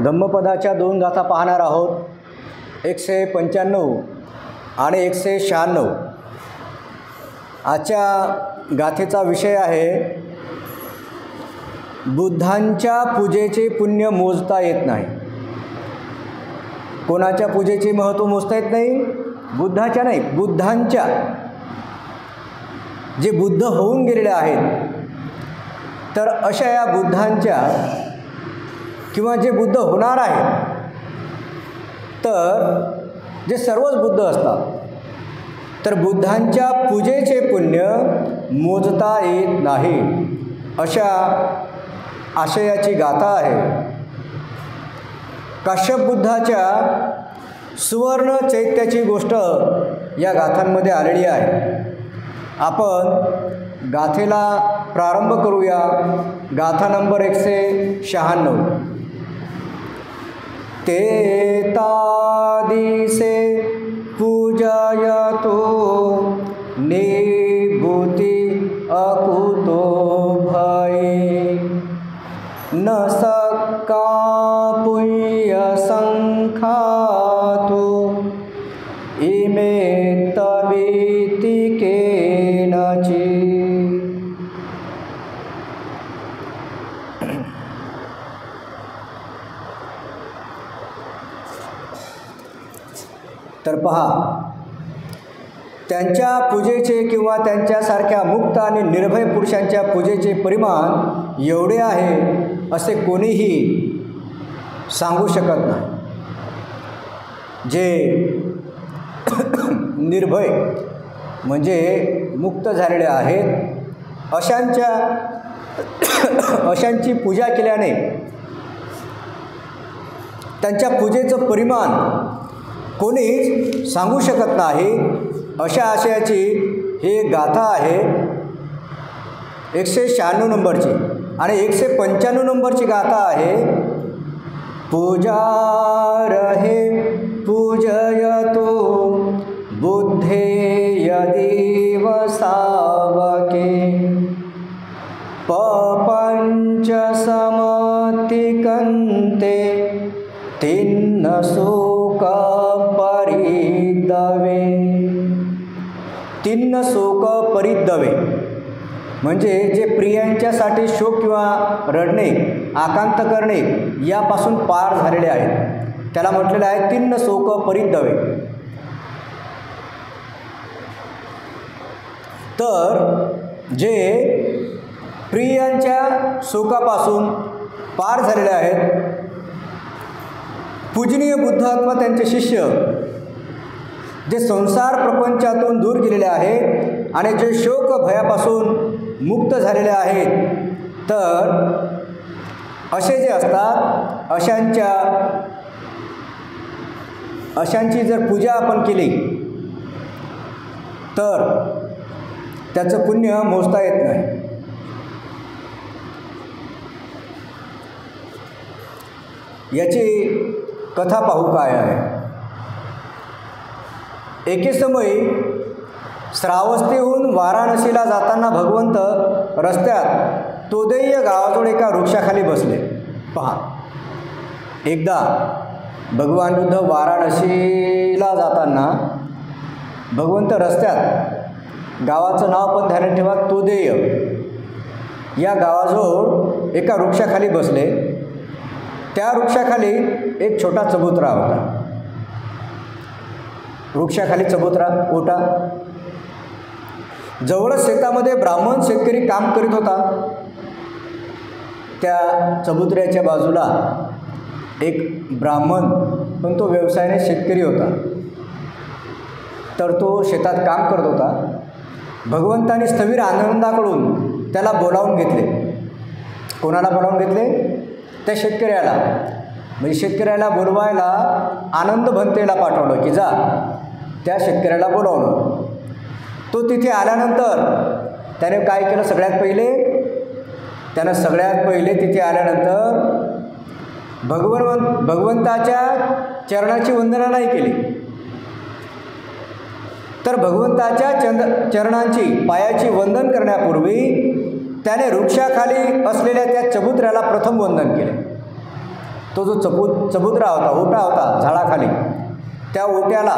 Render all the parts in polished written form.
धम्मपदाच्या 2 गाथा पाहणार आहोत, 195 आणि 196. आजच्या गाथेचा विषय आहे बुद्धांच्या पूजेचे पुण्य मोजता येत नाही. कोणाच्या पूजेचे महत्त्व मोजता येत नाही? बुद्धाच्या नाही, बुद्धांच्या. जे बुद्ध होऊन गेलेले आहेत, तर अशा या बुद्धांच्या किंवा जे बुद्ध होणार आहेत, तर जे सर्वच बुद्ध असतात, तर बुद्धांच्या पूजेचे पुण्य मोजता येत नाही, अशा आशयाची गाथा आहे. काश्यप बुद्धाच्या सुवर्ण चैत्याची गोष्ट या गाथांमध्ये आलेली आहे. आपण गाथेला प्रारंभ करूया. गाथा नंबर 196. ते तादिसे पूजयतो निभूति अकुतो भये न सक्का पुण्य संखातो इमे तबिति केनचि. तर पहा, त्यांच्या पूजेचे किंवा त्यांच्यासारख्या मुक्त आणि निर्भय पुरुषांच्या पूजेचे परिमाण एवढे आहे असे कोणीही सांगू शकत नाही. जे निर्भय म्हणजे मुक्त झालेले आहेत, अशांची पूजा केल्याने त्यांच्या पूजेचं परिमाण कोणीच सांगू शकत नाही, अशा आशयाची ही गाथा आहे 196 नंबरची. आणि 195 नंबरची गाथा आहे पूजा रहे पूजयतो बुद्धे यदीव सावके पपंच समतिकन्ते तिन्न शोक परिदवे. तिन्न शोक परिदवे म्हणजे जे प्रियांच्यासाठी शोक किंवा रडणे, आकांत करणे यापासून पार झालेले आहेत, त्याला म्हटलेलं आहे तिन्न शोक परिदवे. तर जे प्रियांच्या शोकापासून पार झालेले आहेत, पूजनीय बुद्ध अथवा त्यांचे शिष्य जे संसार प्रपंचातून दूर गेलेले आहेत आणि जे शोक भयापासून मुक्त झालेले आहेत, तर असे जे असतात अशांची जर पूजा आपण केली तर त्याचं पुण्य मोजता येत नाही. याची कथा पाहू काय आहे. एके समयी श्रावस्तीहून वाराणसीला जाताना भगवंत रस्त्यात तोदेय गावाजवळ एका वृक्षाखाली बसले. पहा, एकदा भगवान बुद्ध वाराणसीला जाताना भगवंत रस्त्यात, गावाचं नाव पण ध्यानात ठेवा, तोदेय या गावाजवळ एका वृक्षाखाली बसले. त्या वृक्षाखाली एक छोटा चबुतरा होता. वृक्षाखाली चबुतरा, ओटा. जवळच शेतामध्ये ब्राह्मण शेतकरी काम करीत होता. त्या चबुतऱ्याच्या बाजूला एक ब्राह्मण, पण तो व्यवसायाने शेतकरी होता, तर तो शेतात काम करत होता. भगवंतांनी स्थविर आनंदाकडून त्याला बोलावून घेतले. कोणाला बोलावून घेतले? त्या शेतकऱ्याला. म्हणजे शेतकऱ्याला बोलवायला आनंद भंतेला पाठवलं की जा त्या शेतकऱ्याला बोलावलं. तो तिथे आल्यानंतर त्याने काय केलं? सगळ्यात पहिले तिथे आल्यानंतर भगवंताच्या चरणाची वंदना नाही केली, तर भगवंताच्या चरणांची, पायाची वंदन करण्यापूर्वी त्याने वृक्षाखाली असलेल्या त्या चबुतऱ्याला प्रथम वंदन केले. तो जो चबुतरा होता, ओटा होता झाडाखाली, त्या ओट्याला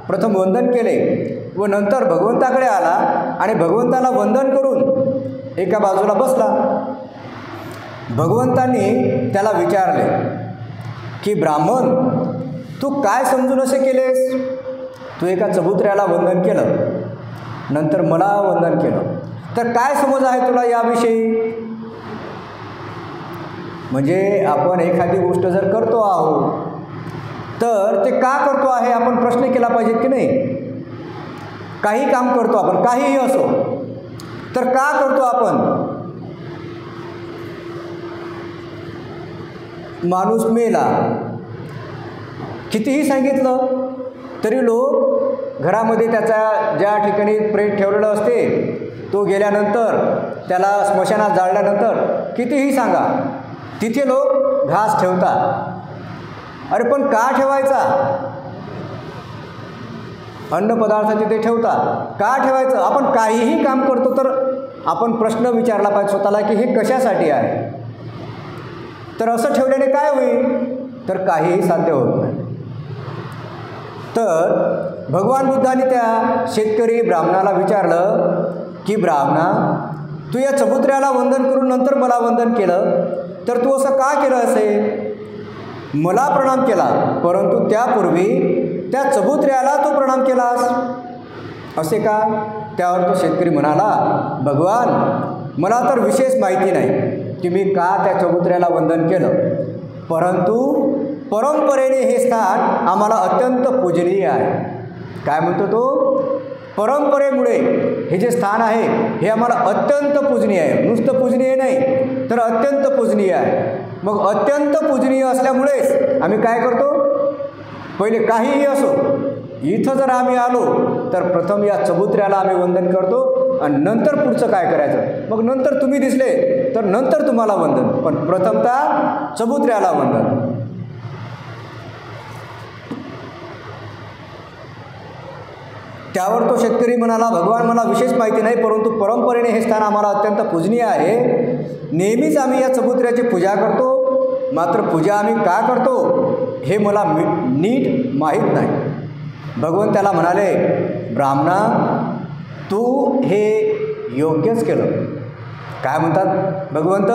प्रथम वंदन केले व नंतर भगवंताकडे आला आणि भगवंताला वंदन करून एका बाजूला बसला. भगवंतांनी त्याला विचारले की ब्राह्मण, तू काय समजून असे केलेस? तू एका चबुतऱ्याला वंदन केलं, नंतर मला वंदन केलं, तर काय समज आहे तुला याविषयी? म्हणजे आपण एखादी गोष्ट जर करतो आहोत तर ते का करतो आहे आपण प्रश्न केला पाहिजेत की नाही? काही काम करतो आपण, काहीही असो, तर का करतो आपण? माणूस मेला, कितीही सांगितलं तरी लोक घरामध्ये त्याचा ज्या ठिकाणी प्रेत ठेवलेलं असते तो गेल्यानंतर त्याला स्मशानात जाळल्यानंतर कितीही सांगा तिथे लोक घास ठेवतात. अरे पण का ठेवायचा? अन्नपदार्थ तिथे ठेवतात, का ठेवायचं? आपण काहीही काम करतो तर आपण प्रश्न विचारला पाहिजे स्वतःला की हे कशासाठी आहे? तर असं ठेवल्याने काय होईल? तर काहीही साध्य होत नाही. तर भगवान बुद्धांनी त्या शेतकरी ब्राह्मणाला विचारलं की ब्राह्मणा, तू या चबुतऱ्याला वंदन करून नंतर मला वंदन केलं, तर तू असं का केलं असेल? मला प्रणाम केला, परंतु त्यापूर्वी त्या चबुतऱ्याला तू प्रणाम केलास, असे का? त्यावर तो शेतकरी म्हणाला, भगवान, मला तर विशेष माहिती नाही की मी का त्या चबुतऱ्याला वंदन केलं, परंतु परंपरेने हे स्थान आम्हाला अत्यंत पूजनीय आहे. काय म्हणतो तो? परंपरेमुळे हे जे स्थान आहे हे आम्हाला अत्यंत पूजनीय आहे. नुसतं पूजनीय नाही तर अत्यंत पूजनीय आहे. मग अत्यंत पूजनीय असल्यामुळेच आम्ही काय करतो? पहिले काहीही असो, इथं जर आम्ही आलो तर प्रथम या चबुतऱ्याला आम्ही वंदन करतो आणि नंतर पुढचं काय करायचं? मग नंतर तुम्ही दिसले तर नंतर तुम्हाला वंदन, पण प्रथमतः चबुतऱ्याला वंदन. त्यावर तो शेतकरी म्हणाला, भगवान, मला विशेष माहिती नाही, परंतु परंपरेने हे स्थान आम्हाला अत्यंत पूजनीय आहे. नेहमीच आम्ही या चबुतऱ्याची पूजा करतो, मात्र पूजा आम्ही का करतो हे मला नीट माहीत नाही. भगवान त्याला म्हणाले, ब्राह्मणा, तू हे योग्यच केलं. काय म्हणतात भगवंत?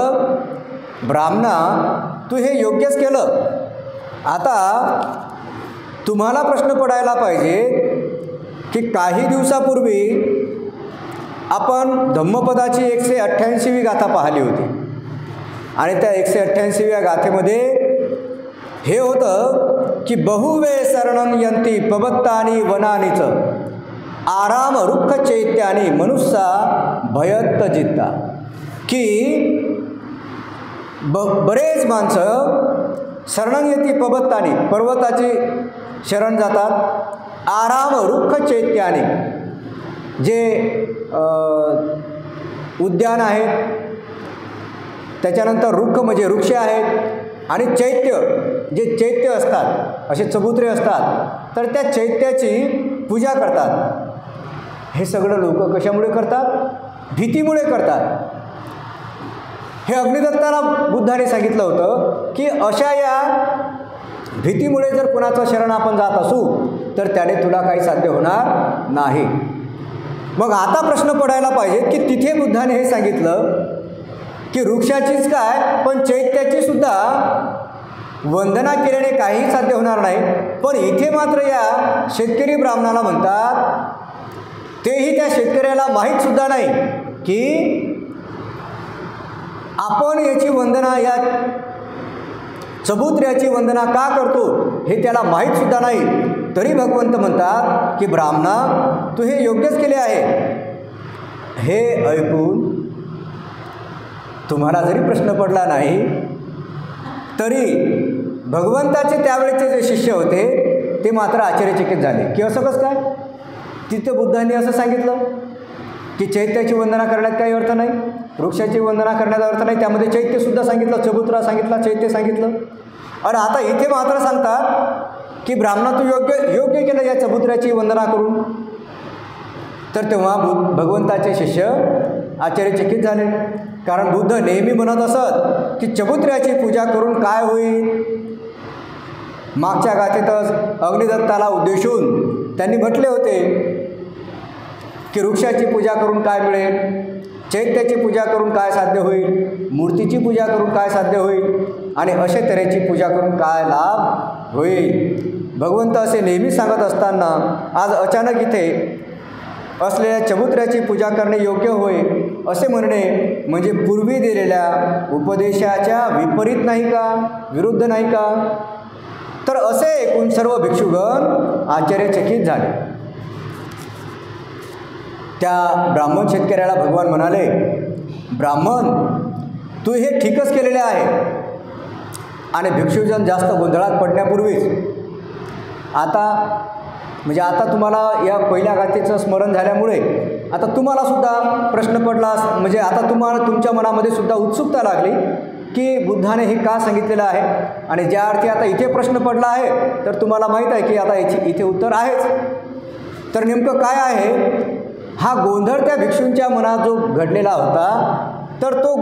ब्राह्मणा, तू हे योग्यच केलं. आता तुम्हाला प्रश्न पडायला पाहिजे की काही दिवसापूर्वी आपण धम्मपदाची 188वी गाथा पाहिली होती आणि त्या 188व्या गाथेमध्ये हे होतं की बहुवे शरणं यंती पबत्तानी वनानीच आराम रुक्ख चैत्यानी मनुष्या भयत्त जित्ता. की बरेच माणसं शरणं यंती पबत्तानी, पर्वताची शरण जातात, आराम रुक्ख चैत्याने, जे उद्यान आहेत, त्याच्यानंतर रुक्ख म्हणजे वृक्ष आहेत, आणि चैत्य, जे चैत्य असतात, असे चबुतरे असतात, तर त्या चैत्याची पूजा करतात. हे सगळं लोक कशामुळे करतात? भीतीमुळे करतात. हे अग्निदत्ताला बुद्धाने सांगितलं होतं की अशा या भीतीमुळे जर कुणाचं शरण आपण जात असू तर त्याने तुला काही साध्य होणार नाही. मग आता प्रश्न पडायला पाहिजे की तिथे बुद्धाने हे सांगितलं की वृक्षाचीच काय, पण चैत्याची सुद्धा वंदना केल्याने काहीही साध्य होणार नाही. पण इथे मात्र या शेतकरी ब्राह्मणाला म्हणतात, तेही त्या शेतकऱ्याला माहीतसुद्धा नाही की आपण याची वंदना, या चबुतऱ्याची वंदना का करतो हे त्याला माहीतसुद्धा नाही. तरी भगवंत म्हणतात की ब्राह्मणा, तू हे योग्यच केले आहे. हे ऐकून तुम्हाला जरी प्रश्न पडला नाही तरी भगवंताचे त्यावेळेचे जे शिष्य होते ते मात्र आश्चर्यचकित झाले की असं कसं काय? तिथे बुद्धांनी असं सांगितलं की चैत्याची वंदना करण्यात काही अर्थ नाही, वृक्षाची वंदना करण्याचा अर्थ नाही. त्यामध्ये चैत्यसुद्धा सांगितलं, चबुतरा सांगितला, चैत्य सांगितलं. आणि आता इथे मात्र सांगतात की ब्राह्मणा, तू योग्य केलं या चबुतऱ्याची वंदना करून. तर तेव्हा भगवंताचे शिष्य आश्चर्यचकित झाले, कारण बुद्ध नेहमी म्हणत असत की चबुत्र्याची पूजा करून काय होईल. मागच्या गाथेतच अग्निदत्ताला उद्देशून त्यांनी म्हटले होते की वृक्षाची पूजा करून काय मिळेल, चैत्याची पूजा करून काय साध्य होईल, मूर्तीची पूजा करून काय साध्य होईल आणि अशा तऱ्हेची पूजा करून काय लाभ होईल. भगवंत असे नेहमी सांगत असताना आज अचानक इथे असलेल्या चबुत्र्याची पूजा करणे योग्य होय असे म्हणणे म्हणजे पूर्वी दिलेल्या उपदेशाच्या विपरीत नाही का, विरुद्ध नाही का. तर असे ऐकून सर्व भिक्षुगण आश्चर्यचकित झाले. त्या ब्राह्मण शेतकऱ्याला भगवान म्हणाले, ब्राह्मण तू हे ठीकच केलेले आहे. आणि भिक्षुजन जास्त गोंधळात पडण्यापूर्वीच आता तुम्हाला या पहिल्या गाथेचं स्मरण झाल्यामुळे आता तुम्हालासुद्धा प्रश्न पडला, म्हणजे आता तुम्हाला तुमच्या मनामध्ये सुद्धा उत्सुकता लागली की बुद्धाने हे का सांगितलेलं आहे. आणि ज्या अर्थी आता इथे प्रश्न पडला आहे तर तुम्हाला माहीत आहे की आता याची इथे उत्तर आहेच. तर नेमकं काय आहे, हा गोंधळ त्या भिक्षूंच्या मनात जो घडलेला होता, तर तो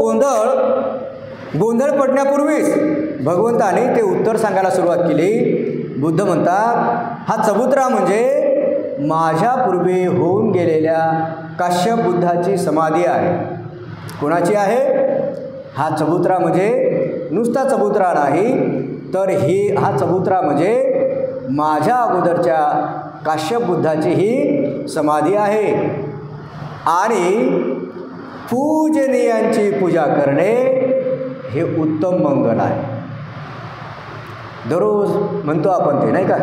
गोंधळ पडण्यापूर्वीच भगवंताने ते उत्तर सांगायला सुरुवात केली. बुद्ध म्हणतात, हा चबुत्रा म्हणजे माझ्यापूर्वी होऊन गेलेल्या काश्यप बुद्धाची समाधी आहे. कोणाची आहे? हा चबुत्रा म्हणजे नुसता चबुत्रा नाही, तर हा चबुत्रा म्हणजे माझ्या अगोदरच्या काश्यप बुद्धाची ही समाधी आहे. आणि पूजनीयांची पूजा करणे हे उत्तम मंगल आहे. दररोज म्हणतो आपण ते, नाही का,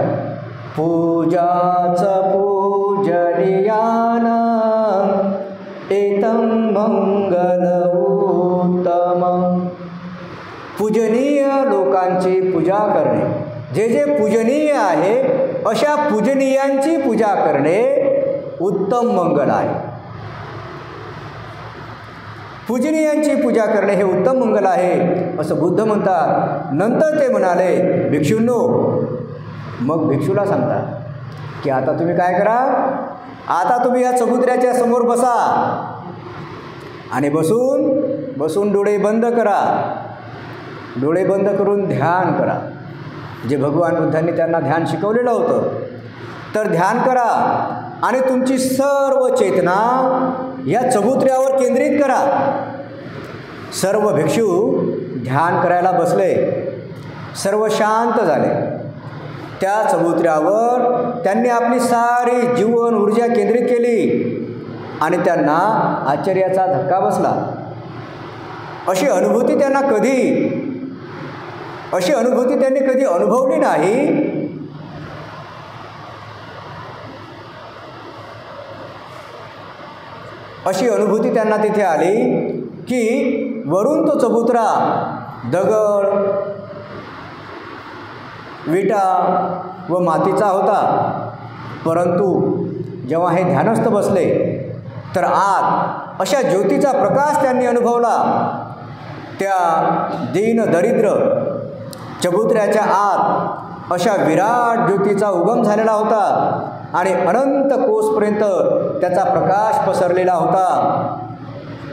पूजाच पूजनीयान एतं मंगल उत्तम. पूजनीय लोकांची पूजा करणे, जे जे पूजनीय आहे अशा पूजनीयांची पूजा करणे उत्तम मंगल आहे. पूजनीयांची पूजा करणे हे उत्तम मंगल आहे असं बुद्ध म्हणतात. नंतर ते म्हणाले, भिक्षूंनो, मग भिक्षूला सांगतात की आता तुम्ही काय करा, आता तुम्ही या चबुत्र्याच्या समोर बसा आणि बसून डोळे बंद करा. डोळे बंद करून ध्यान करा, जे भगवान बुद्धांनी त्यांना ध्यान शिकवलेलं होतं. तर ध्यान करा आणि तुमची सर्व चेतना या चबुत्र्यावर केंद्रित करा. सर्व भिक्षू ध्यान करायला बसले, सर्व शांत झाले. त्या चबुत्र्यावर त्यांनी आपली सारी जीवन ऊर्जा केंद्रित केली आणि त्यांना आश्चर्याचा धक्का बसला. अशी अनुभूती त्यांनी कधी अनुभवली नाही. अशी अनुभूती त्यांना तिथे आली की वरून तो चबुत्रा दगड, विटा व मातीचा होता, परंतु जेव्हा हे ध्यानस्थ बसले तर आत अशा ज्योतीचा प्रकाश त्यांनी अनुभवला. त्या दीन दरिद्र चबुत्र्याच्या आत अशा विराट ज्योतीचा उगम झालेला होता आणि अनंत कोसपर्यंत त्याचा प्रकाश पसरलेला होता.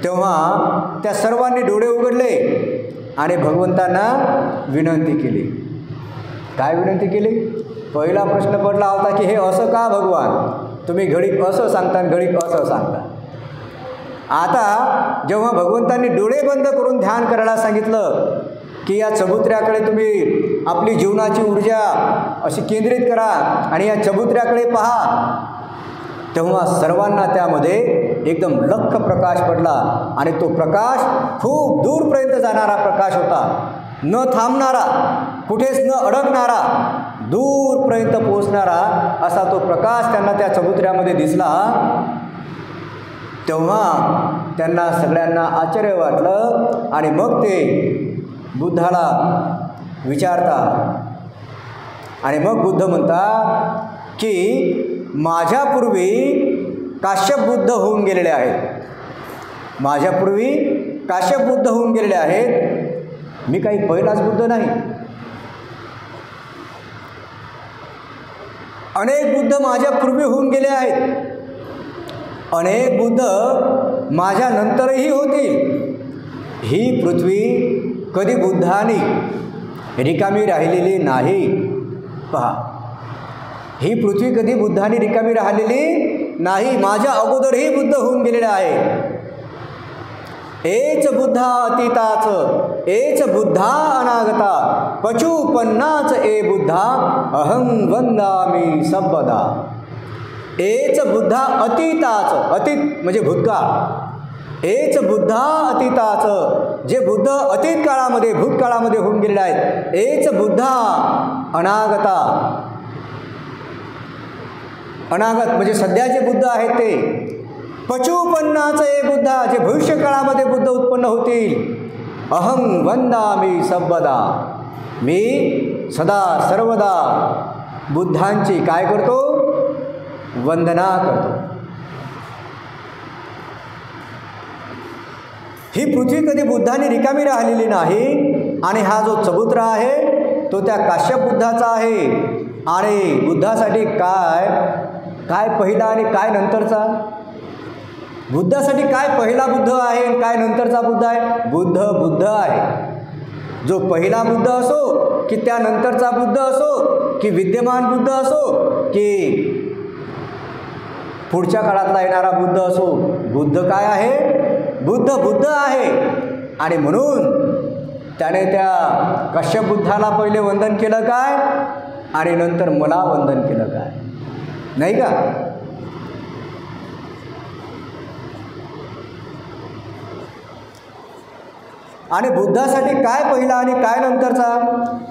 तेव्हा त्या सर्वांनी डोळे उघडले आणि भगवंतांना विनंती केली. काय विनंती केली? पहिला प्रश्न पडला होता की हे असं का भगवान, तुम्ही घडीक असं सांगता घडीक असं सांगता. आता जेव्हा भगवंतांनी डोळे बंद करून ध्यान करायला सांगितलं की या चबुत्र्याकडे तुम्ही आपली जीवनाची ऊर्जा अशी केंद्रित करा आणि या चबुत्र्याकडे पहा, तेव्हा सर्वांना त्यामध्ये एकदम लख्ख प्रकाश पडला. आणि तो प्रकाश खूप दूरपर्यंत जाणारा प्रकाश होता, न थांबणारा, कुठेच न अडकणारा, दूरपर्यंत पोहोचणारा असा तो प्रकाश त्यांना त्या चबुत्र्यामध्ये दिसला. तेव्हा त्यांना सगळ्यांना आश्चर्य वाटलं आणि मग ते बुद्धाला विचारतात. आणि मग बुद्ध म्हणतात की माझ्यापूर्वी काश्यप बुद्ध होऊन गेलेले आहेत, माझ्यापूर्वी काश्यप बुद्ध होऊन गेलेले आहेत. मी काही पहिलाच बुद्ध नाही. अनेक बुद्ध माझ्यापूर्वी होऊन गेले आहेत. अनेक बुद्ध माझ्या नंतरही होतील. ही पृथ्वी कधी बुद्धांनी रिकामी राहिलेली नाही. पहा, ही पृथ्वी कधी बुद्धांनी रिकामी राहिलेली नाही. माझ्या अगोदरही बुद्ध होऊन गेलेले आहे. एच बुद्धा अतीताच, एच बुद्धा अनागता, पचुपन्नाच ए बुद्धा अहं वंदामी सबदा. एच बुद्धा अतीताच, अतीत म्हणजे भूतकाळ. एच बुद्धा अतीताच, जे बुद्ध अतीत काळामध्ये भूतकाळामध्ये होऊन गेलेले आहेत. एच बुद्धा अनागता, अनागत म्हणजे सध्याचे बुद्ध आहेत ते. पचुपन्नाच ए बुद्धा, जे भविष्य काळामध्ये बुद्ध उत्पन्न होतील. अहं वंदामी सबदा, मी सदा सर्वदा बुद्धांची काय करतो? वंदना करतो. ही पृथ्वी कधी बुद्धांनी रिकामी राहिलेली नाही. आणि हा जो चबुतरा आहे तो त्या काश्यप बुद्धाचा आहे. आणि बुद्धासाठी काय काय पहिला आणि काय नंतरचा? बुद्धासाठी काय पहिला बुद्ध आहे आणि काय नंतरचा बुद्ध आहे? बुद्ध आहे. जो पहिला बुद्ध असो की त्यानंतरचा बुद्ध असो की विद्यमान बुद्ध असो की पुढच्या काळातला येणारा बुद्ध असो, बुद्ध काय आहे? बुद्ध आहे. आणि म्हणून त्याने त्या कश्यप बुद्धाला पहिले वंदन केलं काय आणि नंतर मला वंदन केलं काय, नाही का? आणि बुद्धासाठी काय पहिला आणि काय नंतरचा,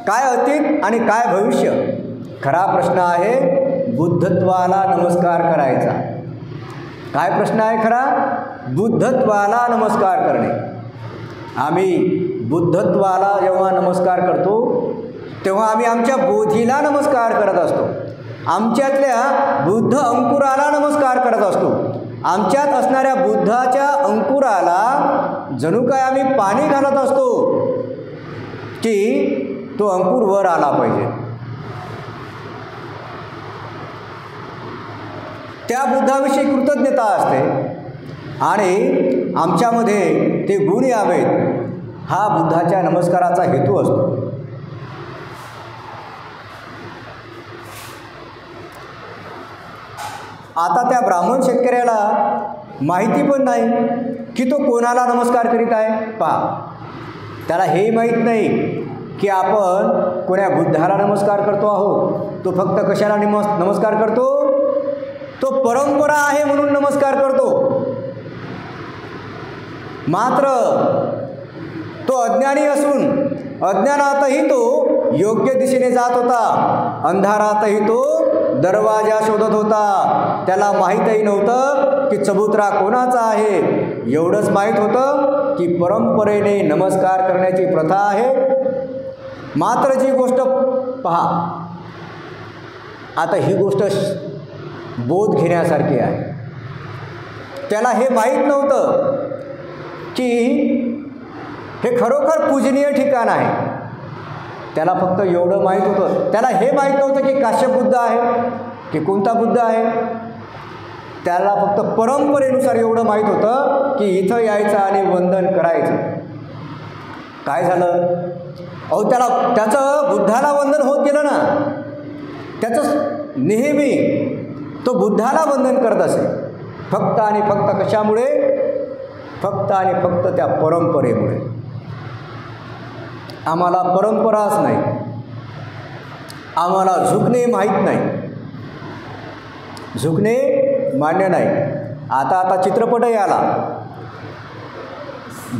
काय अतीत आणि काय भविष्य? खरा प्रश्न आहे बुद्धत्वाला नमस्कार करायचा. काय प्रश्न आहे खरा? बुद्धत्वाला नमस्कार करणे. आम्ही बुद्धत्वाला जेव्हा नमस्कार करतो तेव्हा आम्ही आमच्या बोधीला नमस्कार करत असतो. आमच्यातल्या बुद्ध अंकुराला नमस्कार करत असतो. आमच्यात असणाऱ्या बुद्धाच्या अंकुराला जणू काय आम्ही पाणी घालत असतो की तो अंकुर वर आला पाहिजे. त्या बुद्धाविषयी कृतज्ञता असते आणि आमच्यामध्ये ते गुण यावेत हा बुद्धाच्या नमस्काराचा हेतू असतो. आता त्या ब्राह्मण शेतकऱ्याला माहिती पण नाही की तो कोणाला नमस्कार करीत आहे. पहा, त्याला हे माहीत नाही की आपण कोण्या बुद्धाला नमस्कार करतो आहोत. तो फक्त कशाला नमस्कार करतो? तो परंपरा आहे म्हणून नमस्कार करतो. मात्र तो अज्ञानी असून अज्ञानातही तो योग्य दिशेने जात होता. अंधारातही तो दरवाजा शोधत होता. त्याला माहीतही नव्हतं की चबुतरा कोणाचा आहे. एवढंच माहीत होतं की परंपरेने नमस्कार करण्याची प्रथा आहे. मात्र जी गोष्ट पहा, आता ही गोष्ट बोध घेण्यासारखी आहे. त्याला हे माहीत नव्हतं की हे खरोखर पूजनीय ठिकाण आहे. त्याला फक्त एवढं माहीत होतं, त्याला हे माहीत नव्हतं की काश्यप बुद्ध आहे की कोणता बुद्ध आहे. त्याला फक्त परंपरेनुसार एवढं माहीत होतं की इथं यायचं आणि वंदन करायचं. काय झालं? अहो, त्याचं बुद्धाला वंदन होत गेलं ना. त्याचं नेहमी तो बुद्धाला वंदन करत असे. फक्त आणि फक्त कशामुळे? फक्त आणि फक्त त्या परंपरेमुळे. आम्हाला परंपराच नाही, आम्हाला झुकणे माहीत नाही, झुकणे मान्य नाही. आता चित्रपटही आला,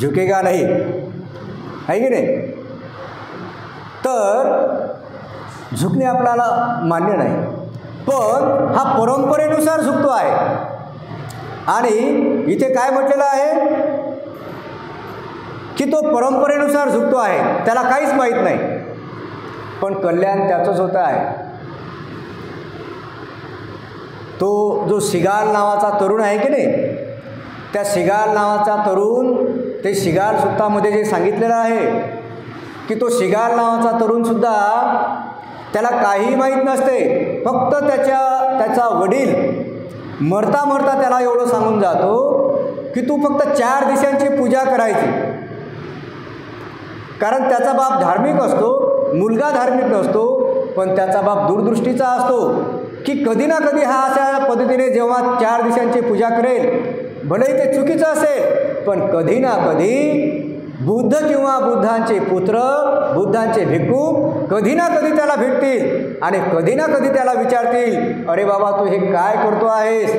झुकेगा नाही, आहे की नाही? तर झुकणे आपल्याला मान्य नाही, पण हा परंपरेनुसार झुकतो आहे. आणि इथे काय म्हटलेलं आहे की तो परंपरेनुसार झुकतो आहे. त्याला काहीच माहीत नाही, पण कल्याण त्याचंच होतं आहे. तो जो सिगाल नावाचा तरुण आहे की नाही, त्या सिगाल नावाचा तरुण, ते सिगाल सुत्तामध्ये जे सांगितलेलं आहे की तो सिगाल नावाचा तरुणसुद्धा त्याला काही माहीत नसते. फक्त त्याचा वडील मरता मरता त्याला एवढं सांगून जातो की तू फक्त 4 दिशांची पूजा करायची. कारण त्याचा बाप धार्मिक असतो, मुलगा धार्मिक नसतो, पण त्याचा बाप दूरदृष्टीचा असतो की कधी ना कधी हा अशा पद्धतीने जेव्हा 4 दिशांची पूजा करेल, भलेही ते चुकीचं असेल, पण कधी ना कधी बुद्ध किंवा बुद्धांचे पुत्र, बुद्धांचे भिक्खू कधी ना कधी त्याला भेटतील आणि कधी ना कधी त्याला विचारतील, अरे बाबा तू हे काय करतो आहेस?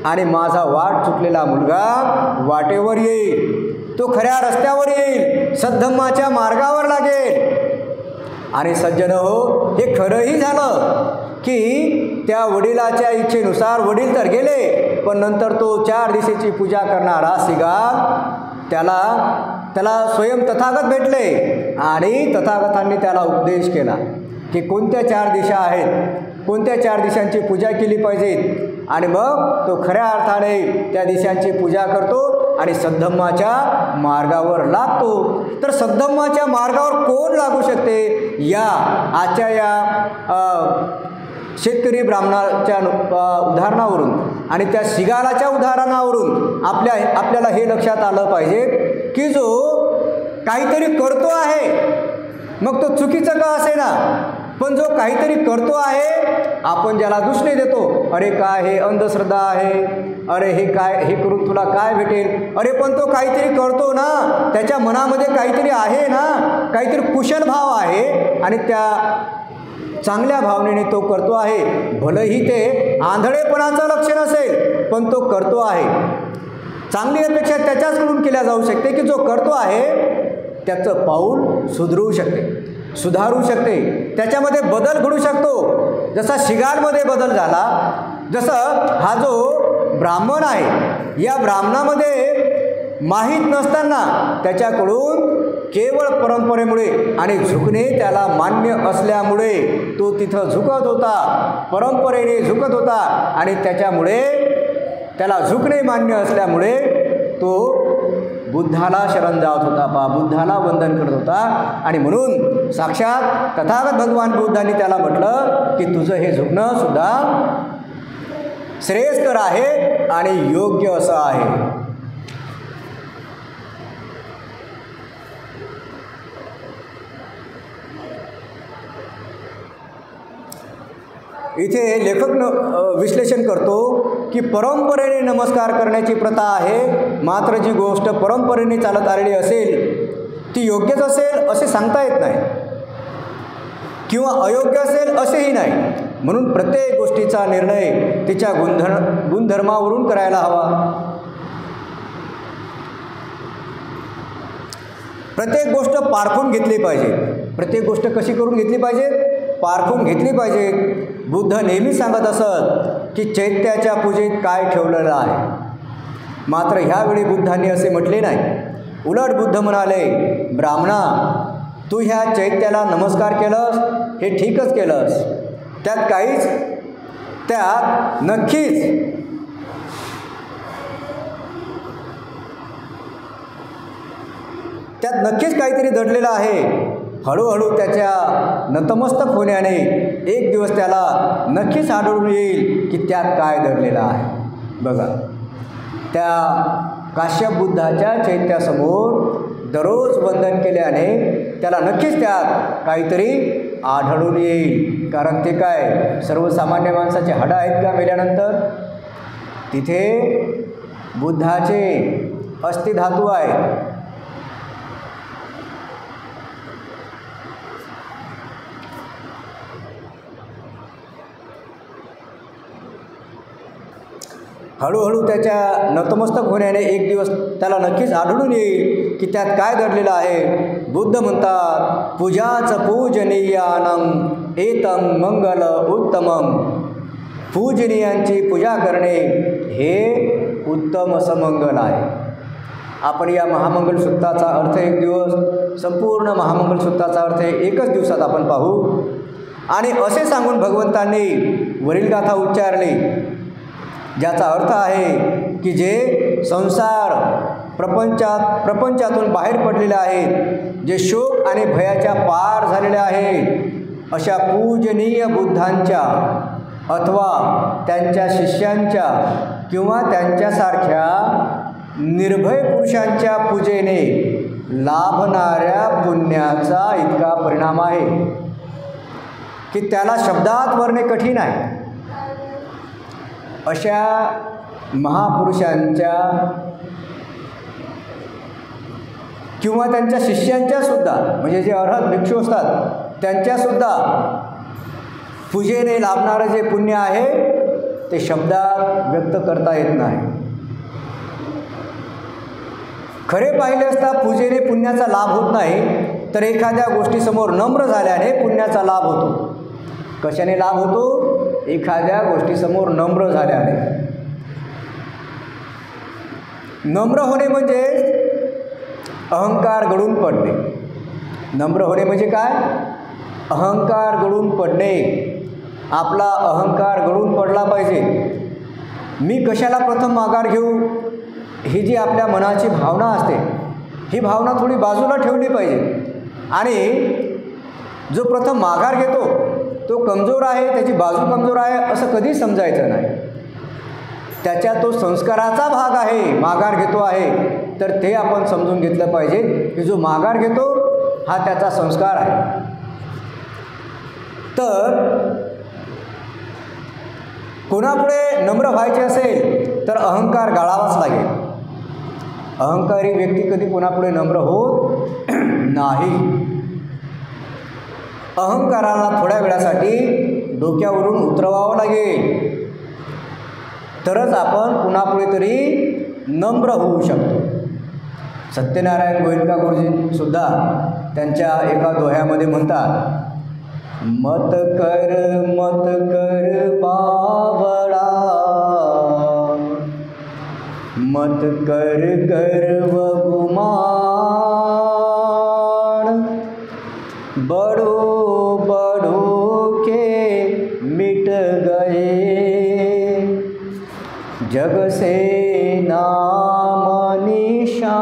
आणि माझा वाट चुकलेला मुलगा वाटेवर येईल, तो खऱ्या रस्त्यावर येईल, सद्धम्माच्या मार्गावर लागेल. आणि सज्जन हो, हे खरंही झालं की त्या वडिलाच्या इच्छेनुसार वडील तर गेले, पण नंतर तो 4 दिशेची पूजा करणारा सिगार त्याला स्वयं तथागत भेटले आणि तथागतांनी त्याला उपदेश केला की कोणत्या 4 दिशा आहेत, कोणत्या 4 दिशांची पूजा केली पाहिजेत. आणि मग तो खऱ्या अर्थाने त्या दिशांची पूजा करतो आणि सद्धम्माच्या मार्गावर लागतो. तर सद्धम्माच्या मार्गावर कोण लागू शकते? या आजच्या या शेतकरी ब्राह्मणाच्या उदाहरणावरून आणि त्या शिगालाच्या उदाहरणावरून आपल्याला हे लक्षात आलं पाहिजे की जो काहीतरी करतो आहे, मग तो चुकीचं का असेना, पण जो काहीतरी करतो आहे, आपण ज्याला दुष्णे देतो, अरे काय हे अंधश्रद्धा आहे, अरे हे काय, हे करून तुला काय भेटेल, अरे पण तो काहीतरी करतो ना, त्याच्या मनामध्ये काहीतरी आहे ना, काहीतरी कुशल भाव आहे आणि त्या चांगल्या भावनेने तो करतो आहे. भलेही ते आंधळेपणाचं लक्षण असेल, पण तो करतो आहे. चांगली अपेक्षा त्याच्याचकडून केल्या जाऊ शकते की जो करतो आहे त्याचं पाऊल सुधरू शकते, सुधारू शकते, त्याच्यामध्ये बदल घडू शकतो. जसा शिगारमध्ये बदल झाला, जसं हा जो ब्राह्मण आहे, या ब्राह्मणामध्ये माहीत नसताना त्याच्याकडून केवळ परंपरेमुळे आणि झुकणे त्याला मान्य असल्यामुळे तो तिथं झुकत होता, परंपरेने झुकत होता आणि त्याच्यामुळे त्याला झुकणे मान्य असल्यामुळे तो बुद्धाला शरण जात होता, बुद्धाला वंदन करत होता. आणि म्हणून साक्षात तथागत भगवान बुद्धांनी त्याला म्हटलं की तुझं हे झुकणं सुद्धा श्रेयस्कर आहे आणि योग्य असं आहे. इथे लेखक विश्लेषण करतो की परंपरेने नमस्कार करण्याची प्रथा आहे, मात्र जी गोष्ट परंपरेने चालत आलेली असेल ती योग्यच असेल असे सांगता येत नाही किंवा अयोग्य असेल असेही नाही. म्हणून प्रत्येक गोष्टीचा निर्णय तिच्या गुणधर्मावरून करायला हवा. प्रत्येक गोष्ट पारखून घेतली पाहिजे. प्रत्येक गोष्ट कशी करून घेतली पाहिजे? पारखून घेतली पाहिजे. बुद्ध नेहमी सांगत असत की चैत्याच्या पूजेत काय ठेवलेलं आहे, मात्र ह्यावेळी बुद्धांनी असे म्हटले नाही. उलट बुद्ध म्हणाले, ब्राह्मणा तू ह्या चैत्याला नमस्कार केलंस हे ठीकच केलंस, त्यात नक्कीच काहीतरी दडलेलं आहे. हळूहळू त्याच्या नतमस्तक होण्याने एक दिवस त्याला नक्कीच आढळून येईल की त्यात काय दडलेलं आहे. बघा, त्या काश्यप बुद्धाच्या चैत्यासमोर दररोज वंदन केल्याने त्याला नक्कीच त्यात काहीतरी आढळून येईल. कारण ते काय सर्वसामान्य माणसाचे हाडं आहेत का मेल्यानंतर? तिथे बुद्धाचे अस्थिधातू आहेत. हळूहळू त्याच्या नतमस्तक होण्याने एक दिवस त्याला नक्कीच आढळून येईल की त्यात काय दडलेलं आहे. बुद्ध म्हणतात, पूजाच पूजनीयानं एतं मंगल उत्तमम. पूजनीयांची पूजा करणे हे उत्तम असं मंगल आहे. आपण या महामंगल सूक्ताचा अर्थ एक दिवस, संपूर्ण महामंगल सूक्ताचा अर्थ एकच दिवसात आपण पाहू. आणि असे सांगून भगवंतांनी वरील गाथा उच्चारली, ज्याचा अर्थ आहे की जे संसार प्रपंचातून बाहेर पडलेले आहेत, जे शोक आणि भयाच्या पार झालेले आहेत, अशा पूजनीय बुद्धांच्या अथवा त्यांच्या शिष्यांच्या किंवा त्यांच्यासारख्या निर्भय पुरुषांच्या पूजेने लाभणाऱ्या पुण्याचा इतका परिणाम आहे की त्याला शब्दात वर्णने कठीण आहे. अशा महापुरुषांच्या किंवा त्यांच्या शिष्यांच्या सुद्धा, म्हणजे जे अर्हत भिक्षू असतात त्यांच्यासुद्धा पूजेने लाभणारं जे पुण्य आहे ते शब्दात व्यक्त करता येत नाही. खरे पाहिले असता पूजेने पुण्याचा लाभ होत नाही, तर एखाद्या गोष्टीसमोर नम्र झाल्याने पुण्याचा लाभ होतो. कशाने लाभ होतो? एखाद्या गोष्टीसमोर नम्र झाल्याने. नम्र होणे म्हणजे अहंकार गळून पडणे. नम्र होणे म्हणजे काय? अहंकार गळून पडणे. आपला अहंकार गळून पडला पाहिजे. मी कशाला प्रथम माघार घेऊ, ही जी आपल्या मनाची भावना असते, ही भावना थोडी बाजूला ठेवली पाहिजे. आणि जो प्रथम माघार घेतो तो कमजोर आहे, त्याची बाजू कमजोर आहे असं कधीच समजायचं नाही. त्याच्या तो संस्काराचा भाग आहे, माघार घेतो आहे, तर ते आपण समजून घेतलं पाहिजे की जो माघार घेतो हा त्याचा संस्कार आहे. तर कोणापुढे नम्र व्हायचे असेल तर अहंकार गाळावाच लागेल. अहंकारी व्यक्ती कधी कोणापुढे नम्र होत नाही. अहंकाराला थोड्या वेळासाठी डोक्यावरून उतरवावं लागेल, तरच आपण कुणापुढे तरी नम्र होऊ शकतो. सत्यनारायण गोयंका गुरुजींसुद्धा त्यांच्या एका दोह्यामध्ये म्हणतात, मत कर बावळा, मत कर गर्व गुमान, बड़ो बड़ो के मिट गए, जग से नाम निशान.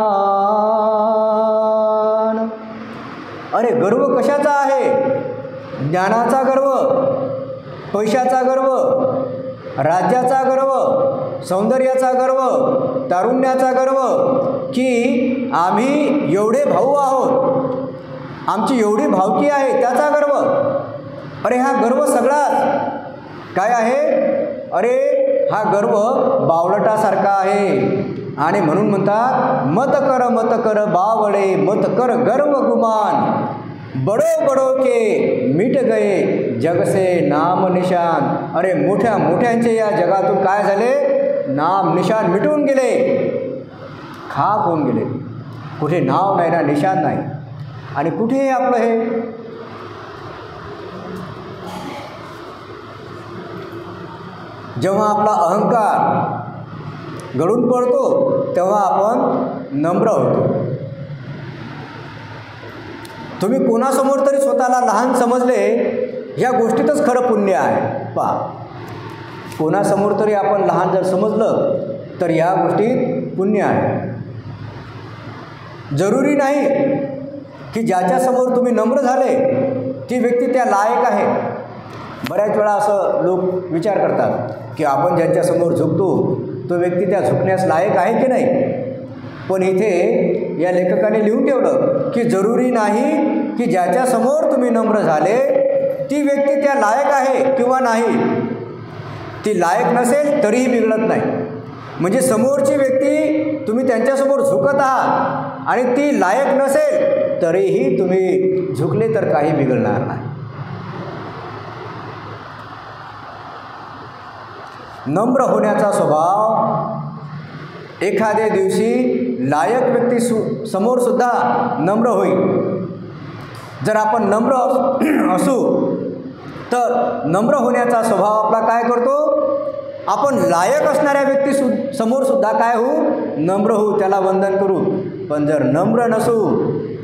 अरे गर्व कशाचा आहे? ज्ञानाचा गर्व, पैशाचा गर्व, राज्याचा गर्व, सौंदर्याचा गर्व, तारुण्याचा गर्व, की आम्ही एवढे भाऊ आहोत, आमची एवढी भावकी आहे, त्याचा गर्व. अरे हा गर्व सगळाच काय आहे? अरे हा गर्व बावळटासारखा आहे. आणि म्हणून म्हणतात, मत कर बावळे, मत कर गर्व गुमान, बड़ो बड़ो के मिट गए, जग से नाम निशान. अरे मोठ्या मोठ्यांचे या जगातून काय झाले? नाम निशान मिटून गेले, खाक होऊन गेले. कुठे नाव नाही ना, निशान नाही. आणि कुठे आपलं हे? जेव्हा आपला अहंकार गळून पडतो तेव्हा आपण नम्र होतो. तुम्ही कोणासमोर तरी स्वतःला लहान समजले, ह्या गोष्टीतच खरं पुण्य आहे. पहा, कोणासमोर तरी आपण लहान जर समजलं तर या गोष्टीत पुण्य आहे. जरुरी नाही की ज्याच्यासमोर तुम्ही नम्र झाले ती व्यक्ती त्या लायक आहे. बऱ्याच वेळा असं लोक विचार करतात की आपण ज्यांच्यासमोर झुकतो तो व्यक्ती त्या झुकण्यास लायक आहे की नाही. पण इथे या लेखकाने लिहून ठेवलं की जरुरी नाही की ज्याच्यासमोर तुम्ही नम्र झाले ती व्यक्ती त्या लायक आहे किंवा नाही. ती लायक नसेल तरीही बिघडत नाही. म्हणजे समोरची व्यक्ती तुम्ही त्यांच्यासमोर झुकत आहात आणि ती लायक नसेल तरीही तुम्ही झुकले तर काही बिघडणार नाही. नम्र होण्याचा स्वभाव एखाद्या दिवशी लायक व्यक्ती समोरसुद्धा नम्र होईल. जर आपण नम्र असू तर नम्र होण्याचा स्वभाव आपला काय करतो? आपण लायक असणाऱ्या व्यक्ती समोरसुद्धा काय होऊ? नम्र होऊ, त्याला वंदन करू. पण जर नम्र नसू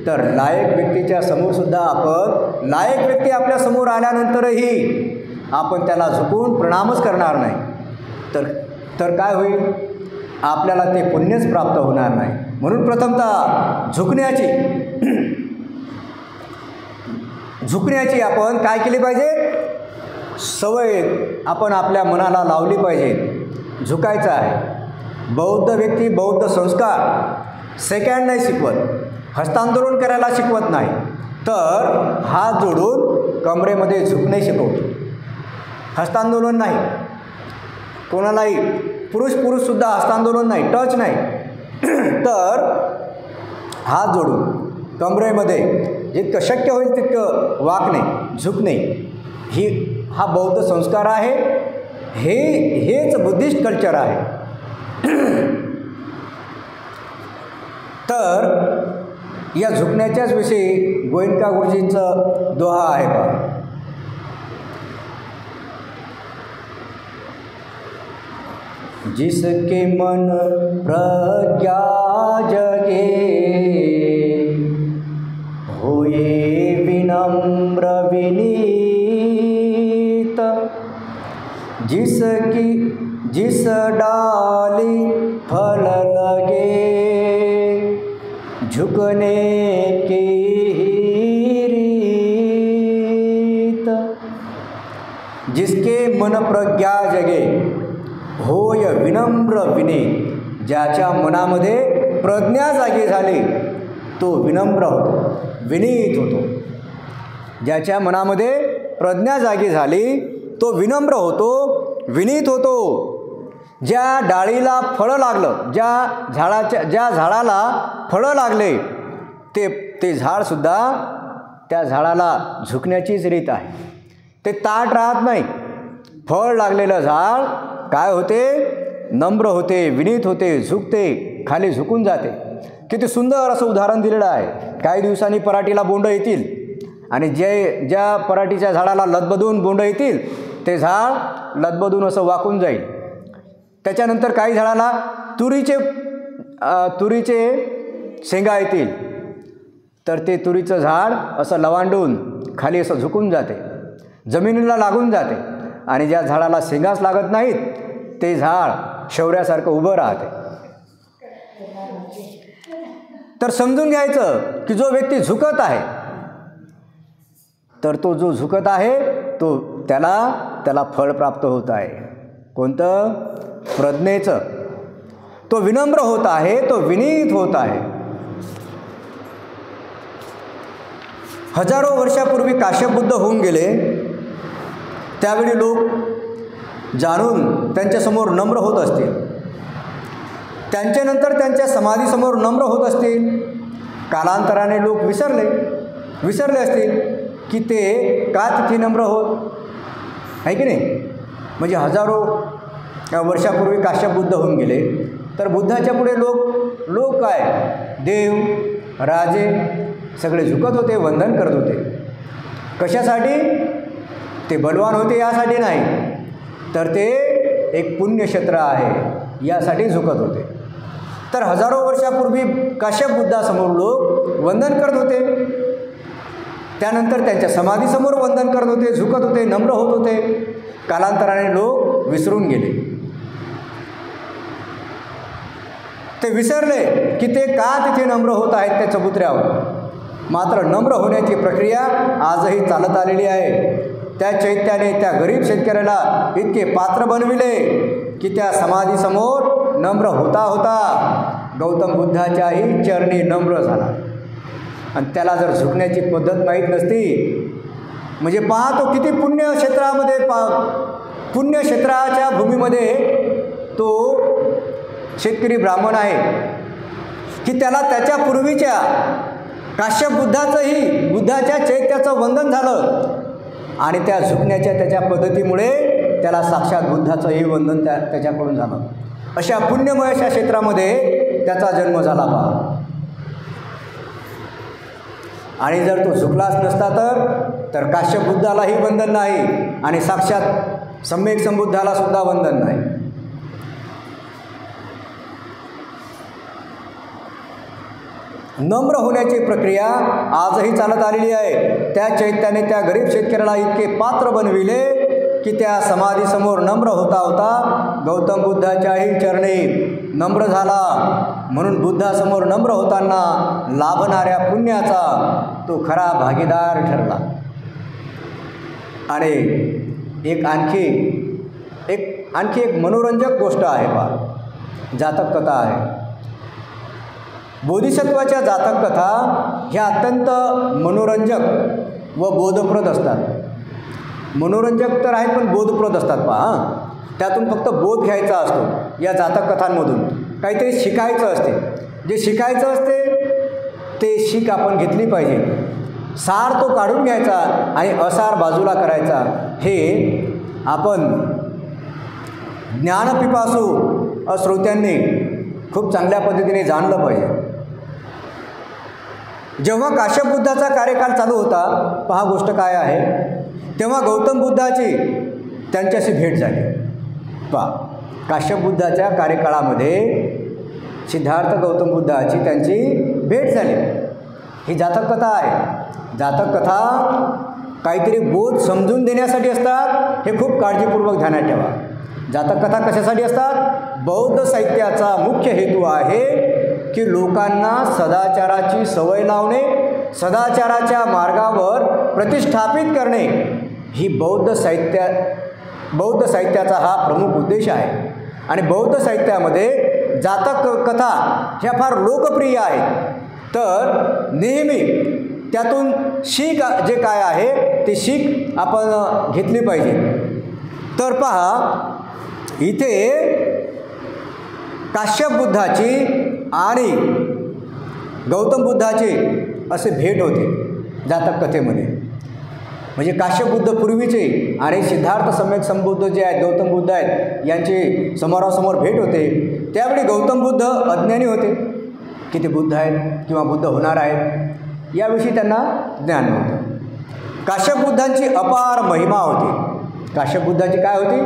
तर लायक व्यक्तीच्या समोरसुद्धा आपण, लायक व्यक्ती आपल्या समोर आल्यानंतरही आपण त्याला झुकून प्रणामच करणार नाही. तर काय होईल? आपल्याला ते पुण्यच प्राप्त होणार नाही. म्हणून प्रथमतः झुकण्याची आपण काय केली पाहिजे? सवय आपण आपल्या मनाला लावली पाहिजे, झुकायचं आहे. बौद्ध व्यक्ती बौद्ध संस्कार सेकंड नाही शिकवत, हस्तांदोलन करायला शिकवत नाही, तर हात जोडून कमरेमध्ये झुकणे शिकवतो. हस्तांदोलन नाही, कोणालाही पुरुषसुद्धा हस्तांदोलन नाही, टच नाही, तर हात जोडून कमरेमध्ये जितकं शक्य होईल तितकं वाकणे, झुकणे, हा बौद्ध संस्कार आहे. हेच बुद्धिस्ट कल्चर आहे. तर या झुकण्याच्याच विषयी गोयंका गुरुजींचं दोहा आहे पहा. जिसके मन प्रज्ञा जगे होए विनम्र विनीत, जिस डाली फल लगे झुकने की रीत. जिसके मन प्रज्ञा जगे होय विनम्र विनीत, ज्याच्या मनामध्ये प्रज्ञा जागी झाली तो विनम्र होतो, विनीत होतो. ज्याच्या मनामध्ये प्रज्ञा जागी झाली तो विनम्र होतो, विनीत होतो. ज्या डाळीला फळं लागलं, ज्या झाडाला फळं लागले ते झाडसुद्धा त्या झाडाला झुकण्याचीच रीत आहे. ते ताट राहत नाही. फळ लागलेलं झाड काय होते? नम्र होते, विनीत होते, झुकते, खाली झुकून जाते. किती सुंदर असं उदाहरण दिलेलं आहे. काही दिवसांनी पराठीला बोंड येतील आणि ज्या पराठीच्या झाडाला लदबदून बोंड येतील ते झाड लदबदून असं वाकून जाईल. त्याच्यानंतर काही झाडाला तुरीचे शेंगा येतील तर ते तुरीचं झाड असं लवांडून खाली असं झुकून जाते, जमिनीला लागून जाते. आणि ज्या झाडाला शेंगाच लागत नाहीत ते झाड शौर्यासारखं उभं राहते. तर समजून घ्यायचं की जो व्यक्ती झुकत आहे तर तो जो झुकत आहे तो त्याला फळ प्राप्त होत आहे. कोणतं? प्रज्ञेचं. तो विनम्र होत आहे, तो विनीत होत आहे. हजारो वर्षापूर्वी काश्यप बुद्ध होऊन गेले. त्यावेळी लोक जाणून त्यांच्यासमोर नम्र होत असतील, त्यांच्यानंतर त्यांच्या समाधीसमोर नम्र होत असतील. कालांतराने लोक विसरले असतील की ते का तिथे नम्र होत आहे की नाही. म्हणजे हजारो वर्षापूर्वी काश्यप बुद्ध होऊन गेले तर बुद्धाच्या पुढे लोक काय, देव राजे सगळे झुकत होते, वंदन करत होते. कशासाठी? ते बलवान होते यासाठी नाही, तर ते एक पुण्यक्षेत्र आहे यासाठी झुकत होते. तर हजारो वर्षापूर्वी काश्यप बुद्धासमोर लोक वंदन करत होते. त्यानंतर त्यांच्या समाधीसमोर वंदन करत होते, झुकत होते, नम्र होत होते. कालांतराने लोक विसरून गेले. ते विसरले की ते का तिथे नम्र होत आहेत त्या चबुतऱ्यावर. मात्र नम्र होण्याची प्रक्रिया आजही चालत आलेली आहे. त्या चैत्याने त्या गरीब शेतकऱ्याला इतके पात्र बनविले की त्या समाधीसमोर नम्र होता गौतम बुद्धाच्याही चरणी नम्र झाला. आणि त्याला जर झुकण्याची पद्धत माहीत नसती म्हणजे पाहतो किती पुण्यक्षेत्राच्या भूमीमध्ये तो शेतकरी ब्राह्मण आहे की त्याला त्याच्या पूर्वीच्या काश्यप बुद्धाच्या चैत्याचं वंदन झालं आणि त्या झुकण्याच्या त्याच्या पद्धतीमुळे त्याला साक्षात बुद्धाचंही वंदन त्याच्याकडून झालं. अशा पुण्यमय अशा क्षेत्रामध्ये त्याचा जन्म झाला पहा. आणि जर तो झुकलाच नसता तर काश्यप बुद्धालाही वंदन नाही आणि साक्षात सम्यक संबुद्धाला सुद्धा वंदन नाही. नम्र होण्याची प्रक्रिया आजही चालत आलेली आहे. त्या चैत्याने त्या गरीब शेतकऱ्याला इतके पात्र बनविले की त्या समाधीसमोर नम्र होता गौतम बुद्धाच्याही चरणी नम्र झाला. म्हणून बुद्धासमोर नम्र होताना लाभणाऱ्या पुण्याचा तो खरा भागीदार ठरला. आणि एक आणखी एक मनोरंजक गोष्ट आहे पहा, जातक कथा आहे. बोधिसत्वाच्या जातक कथा ह्या अत्यंत मनोरंजक व बोधप्रद असतात. मनोरंजक तर आहेत पण बोधप्रद असतात पहा. त्यातून फक्त बोध घ्यायचा असतो. या जातक कथांमधून काहीतरी शिकायचं असते. जे शिकायचं असते ते शिक आपण घेतली पाहिजे. सार तो काढून घ्यायचा आणि असार बाजूला करायचा. हे आपण ज्ञानपिपासू श्रोत्यांनी खूप चांगल्या पद्धतीने जाणलं पाहिजे. जेव्हा काश्यप बुद्धाचा कार्यकाळ चालू होता, पहा गोष्ट काय आहे, तेव्हा गौतम बुद्धाची त्यांच्याशी भेट झाली. पहा, काश्यप बुद्धाच्या कार्यकाळामध्ये सिद्धार्थ गौतम बुद्धाची त्यांची भेट झाली. ही जातक कथा आहे. जातक कथा काहीतरी बोध समजून देण्यासाठी असतात, हे खूप काळजीपूर्वक ध्यानात ठेवा. जातक कथा कशासाठी असतात? बौद्ध साहित्याचा मुख्य हेतू आहे की लोकांना सदाचाराची सवय लावणे, सदाचाराच्या मार्गावर प्रतिष्ठापित करणे, ही बौद्ध साहित्याचा हा प्रमुख उद्देश आहे. आणि बौद्ध साहित्यामध्ये जातक कथा ह्या फार लोकप्रिय आहेत. तर नेहमी त्यातून शीख जे काय आहे ते शीख आपण घेतली पाहिजे. तर पहा, इथे काश्यप बुद्धाची आणि गौतम बुद्धाची असे भेट होते जातक कथेमध्ये. म्हणजे काश्यप बुद्ध पूर्वीचे आणि सिद्धार्थ सम्यक संबुद्ध जे आहेत, गौतम बुद्ध आहेत, यांची समोरासमोर भेट होते. त्यावेळी गौतम बुद्ध अज्ञानी होते की ते बुद्ध आहेत किंवा बुद्ध होणार आहेत, याविषयी त्यांना ज्ञान नव्हतं. काश्यप बुद्धांची अपार महिमा होती. काश्यप बुद्धाची काय होती?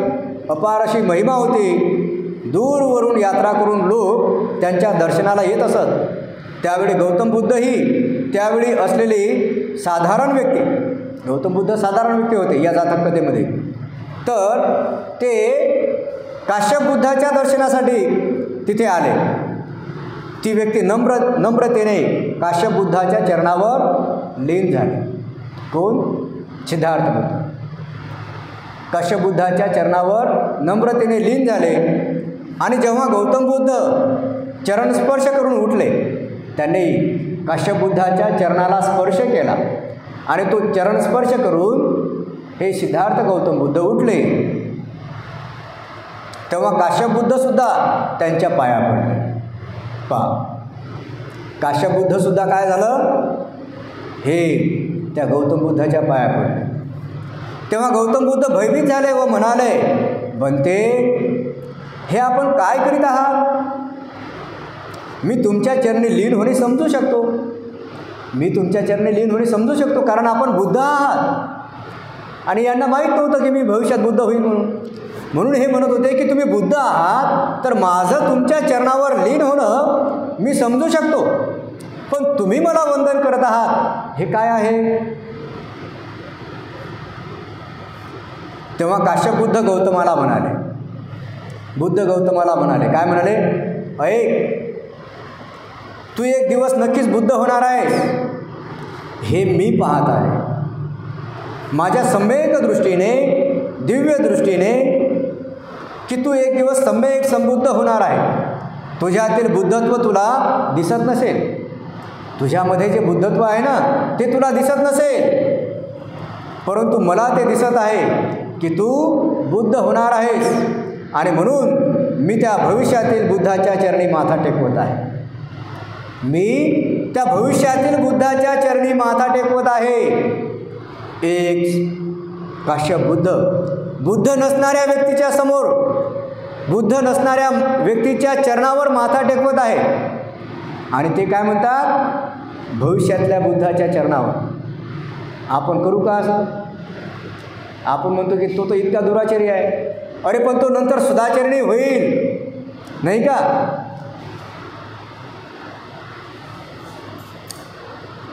अपार अशी महिमा होती. दूरवरून यात्रा करून लोक त्यांच्या दर्शनाला येत असत. त्यावेळी गौतम बुद्धही त्यावेळी असलेली साधारण व्यक्ती, गौतम बुद्ध साधारण व्यक्ती होते या जातक कथेमध्ये. तर ते काश्यप बुद्धाच्या दर्शनासाठी तिथे आले. ती व्यक्ती नम्रतेने काश्यप बुद्धाच्या चरणावर लीन झाली. कोण? सिद्धार्थ बुद्ध काश्यप बुद्धाच्या चरणावर नम्रतेने लीन झाले. आणि जेव्हा गौतम बुद्ध चरणस्पर्श करून उठले, त्यांनी काश्यप बुद्धाच्या चरणाला स्पर्श केला आणि तो चरणस्पर्श करून हे सिद्धार्थ गौतम बुद्ध उठले. तेव्हा काश्यप बुद्धसुद्धा त्यांच्या पाया पडले. पहा, काश्यप बुद्धसुद्धा काय झालं? हे त्या गौतम बुद्धाच्या पाया पडले. तेव्हा गौतम बुद्ध भयभीत झाले व म्हणाले, बनते, हे आपण काय करीत आहात? मी तुमच्या चरणी लीन होणे समजू शकतो. मी तुमच्या चरणी लीन होणे समजू शकतो, कारण आपण बुद्ध आहात. आणि यांना माहीत नव्हतं की मी भविष्यात बुद्ध होईल म्हणून हे म्हणत होते की तुम्ही बुद्ध आहात, तर माझं तुमच्या चरणावर लीन होणं मी समजू शकतो, पण तुम्ही मला वंदन करत आहात, हे काय आहे? तेव्हा काश्यप बुद्ध गौतमाला म्हणाले, काय म्हणाले? ऐक, तू एक दिवस नक्कीच बुद्ध होणार आहेस, हे मी पाहत आहे. माझ्या सम्यक दृष्टीने, दिव्य दृष्टीने, की तू एक दिवस सम्यक संबुद्ध होणार आहे. तुझ्यातील बुद्धत्व तुला दिसत नसेल, तुझ्यामध्ये जे बुद्धत्व आहे ना ते तुला दिसत नसेल, परंतु मला ते दिसत आहे की तू बुद्ध होणार आहेस. आणि म्हणून मी त्या भविष्यातील बुद्धाच्या चरणी माथा टेकवत आहे. मी त्या भविष्यातील बुद्धाच्या चरणी माथा टेकवत आहे. एक काश्यप बुद्ध नसणाऱ्या व्यक्तीच्या समोर, बुद्ध नसणाऱ्या व्यक्तीच्या चरणावर माथा टेकवत आहे. आणि ते काय म्हणतात? भविष्यातल्या बुद्धाच्या चरणावर. आपण करू का असं? आपण म्हणतो की तो इतका दुराचारी आहे, अरे पण तो नंतर सदाचरणी होईल, नाही का?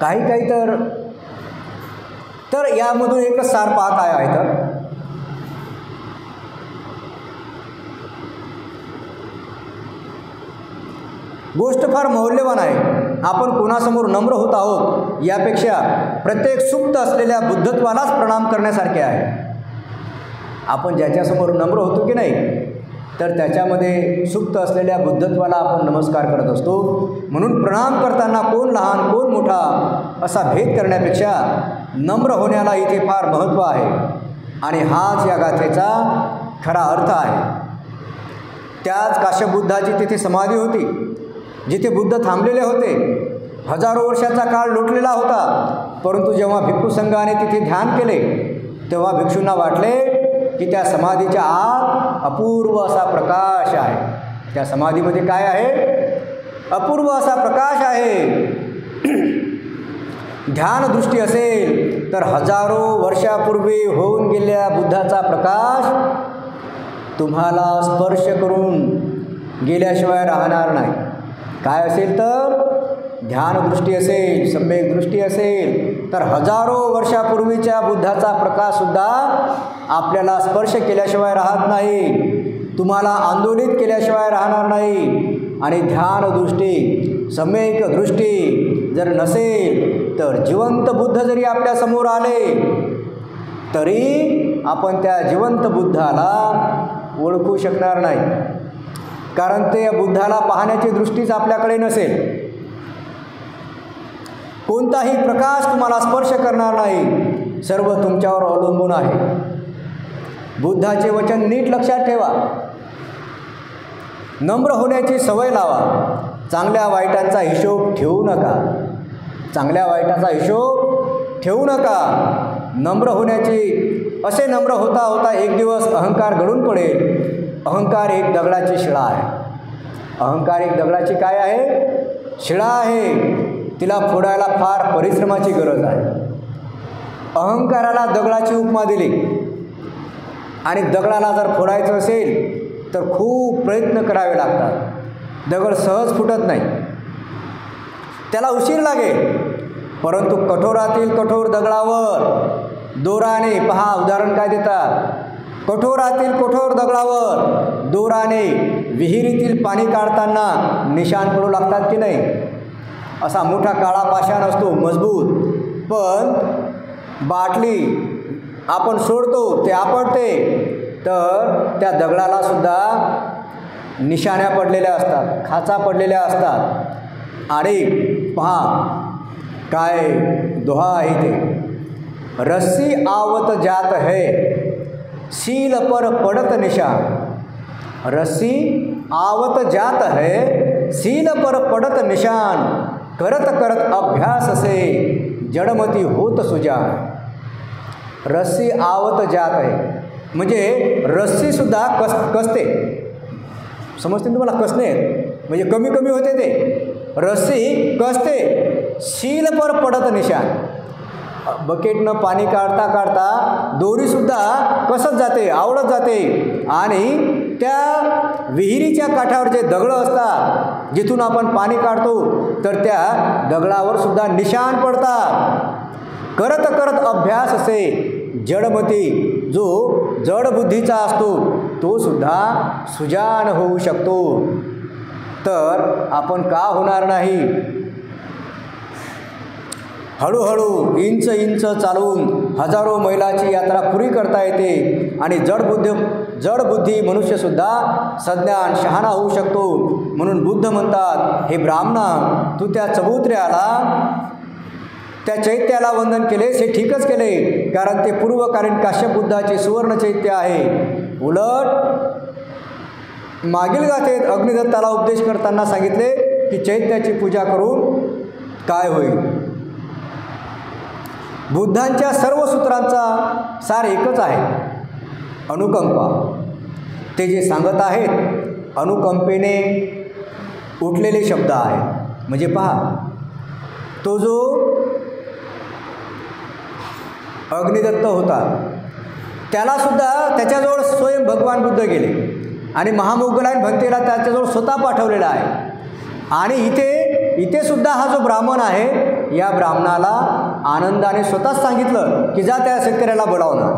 काही तर यामधून एकच सार पहा काय आहे. तर गोष्ट फार मौल्यवान आहे. आपण कोणासमोर नम्र होत आहोत यापेक्षा प्रत्येक सुप्त असलेल्या बुद्धत्वालाच प्रणाम करण्यासारखे आहे. आपण ज्याच्यासमोर नम्र होतो की नाही, तर त्याच्यामध्ये सुप्त असलेल्या बुद्धत्वाला आपण नमस्कार करत असतो. म्हणून प्रणाम करताना कोण लहान कोण मोठा असा भेद करण्यापेक्षा नम्र होण्याला इथे फार महत्त्व आहे. आणि हाच या गाथेचा खरा अर्थ आहे. त्याच काश्यप बुद्धाची तिथे समाधी होती, जिथे बुद्ध थांबलेले होते. हजारो वर्षाचा काळ लोटलेला होता, परंतु जेव्हा भिक्खू संघाने तिथे ध्यान केले तेव्हा भिक्षूंना वाटले की त्या समाधीच्या आत अपूर्व असा प्रकाश आहे. त्या समाधीमध्ये काय आहे? अपूर्व असा प्रकाश आहे. ध्यानदृष्टी असेल तर हजारो वर्षापूर्वी होऊन गेलेल्या बुद्धाचा प्रकाश तुम्हाला स्पर्श करून गेल्याशिवाय राहणार नाही. काय असेल तर ध्यानदृष्टी असेल, सम्यक दृष्टी असेल तर हजारो वर्षापूर्वीच्या बुद्धाचा प्रकाशसुद्धा आपल्याला स्पर्श केल्याशिवाय राहत नाही, तुम्हाला आंदोलित केल्याशिवाय राहणार नाही. आणि ध्यानदृष्टी, सम्यक दृष्टी जर नसेल तर जिवंत बुद्ध जरी आपल्यासमोर आले तरी आपण त्या जिवंत बुद्धाला ओळखू शकणार नाही, कारण ते बुद्धाला पाहण्याची दृष्टीच आपल्याकडे नसेल. कोणताही प्रकाश तुम्हाला स्पर्श करणार नाही, सर्व तुमच्यावर अवलंबून आहे. बुद्धाचे वचन नीट लक्षात ठेवा. नम्र होण्याची सवय लावा. चांगल्या वाईटांचा हिशोब ठेवू नका. चांगल्या वाईटाचा हिशोब ठेवू नका. नम्र होण्याची, असे नम्र होता होता एक दिवस अहंकार गळून पडेल. अहंकार एक दगडाची शिळा आहे. अहंकार एक दगडाची काय आहे? शिळा आहे. तिला फोडायला फार परिश्रमाची गरज आहे. अहंकाराला दगडाची उपमा दिली आणि दगडाला जर फोडायचं असेल तर खूप प्रयत्न करावे लागतात. दगड सहज फुटत नाही, त्याला उशीर लागेल. परंतु कठोरातील कठोर दगडावर दोराने, पहा उदाहरण काय देतात, कठोरातील कठोर दगडावर दोराने विहिरीतील पाणी काढताना निशाण पडू लागतात की नाही. असा मोठा काळा पाषाण असतो मजबूत, पण बाटली आपण सोडतो ते आपटते तर त्या दगडाला सुद्धा निशाण्या पडलेल्या असतात, खाचा पडलेल्या असतात. आणि पहा काय दोहा आहे ते, रस्सी आवत जात है सील पर पडत निशान. रस्सी आवत जात है सील पर पडत निशान, करत करत अभ्यास से जडमती होत सुजान. रस्सी आवत जात आहे म्हणजे रस्सीसुद्धा कसते. समजते तुम्हाला? कसणे म्हणजे कमी कमी होते ते. रस्सी कसते. शील पर पडत निशान. बकेटनं पाणी काढता काढता दोरीसुद्धा कसत जाते, आवडत जाते. आणि त्या विहिरीच्या काठावर जे दगडं असतात, जिथून आपण पाणी काढतो, तर त्या दगडावर सुद्धा निशाण पडतात. करत करत अभ्यास असे जडमती, जो जड बुद्धीचा असतो तो सुद्धा सुजान होऊ शकतो. तर आपण का होणार नाही? हळूहळू इंच इंच चालून हजारो मैलाची यात्रा पुरी करता येते आणि जडबुद्धी मनुष्यसुद्धा सज्ञान शहाणा होऊ शकतो. म्हणून बुद्ध म्हणतात, हे ब्राह्मणा, तू त्या चबुत्र्याला, त्या चैत्याला वंदन केलेस हे ठीकच केले, कारण ते पूर्वकालीन काश्यप बुद्धाचे सुवर्ण चैत्य आहे. उलट मागील गाथेत अग्निदत्ताला उपदेश करताना सांगितले की चैत्याची पूजा करून काय होईल. बुद्धांच्या सर्व सूत्रांचा सार एकच आहे, अनुकंपा. ते जे सांगत आहेत अनुकंपेने उठलेले शब्द आहेत. म्हणजे पहा, तो जो अग्निदत्त होता त्यालासुद्धा त्याच्याजवळ स्वयं भगवान बुद्ध गेले आणि महामोगलायन भंतेला त्याच्याजवळ स्वतः पाठवलेला आहे. आणि इथे सुद्धा हा जो ब्राह्मण आहे, या ब्राह्मणाला आनंदाने स्वतःच सांगितलं की जा त्या शेतकऱ्याला बोलावणार.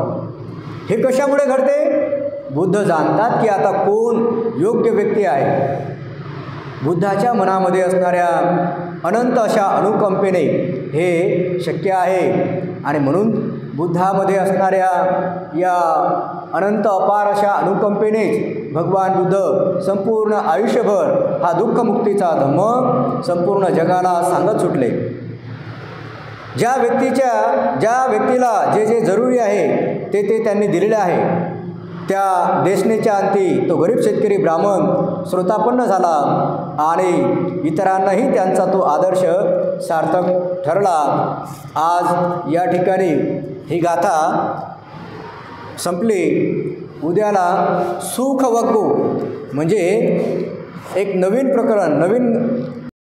हे कशामुळे घडते? बुद्ध जाणतात की आता कोण योग्य व्यक्ती आहे. बुद्धाच्या मनामध्ये असणाऱ्या अनंत अशा अनुकंपेने हे शक्य आहे. आणि म्हणून बुद्धामध्ये असणाऱ्या या अनंत अपार अशा अनुकंपेनेच भगवान बुद्ध संपूर्ण आयुष्यभर हा दुःखमुक्तीचा धम्म संपूर्ण जगाला सांगत सुटले. ज्या व्यक्तीला जे जे जरुरी आहे ते त्यांनी दिलेले आहे. त्या देशनेच्या अंती तो गरीब शेतकरी ब्राह्मण श्रोतापन्न झाला आणि इतरांनाही त्यांचा तो आदर्श सार्थक ठरला. आज या ठिकाणी ही गाथा संपली. उद्याला सुख वग्गू म्हणजे एक नवीन प्रकरण, नवीन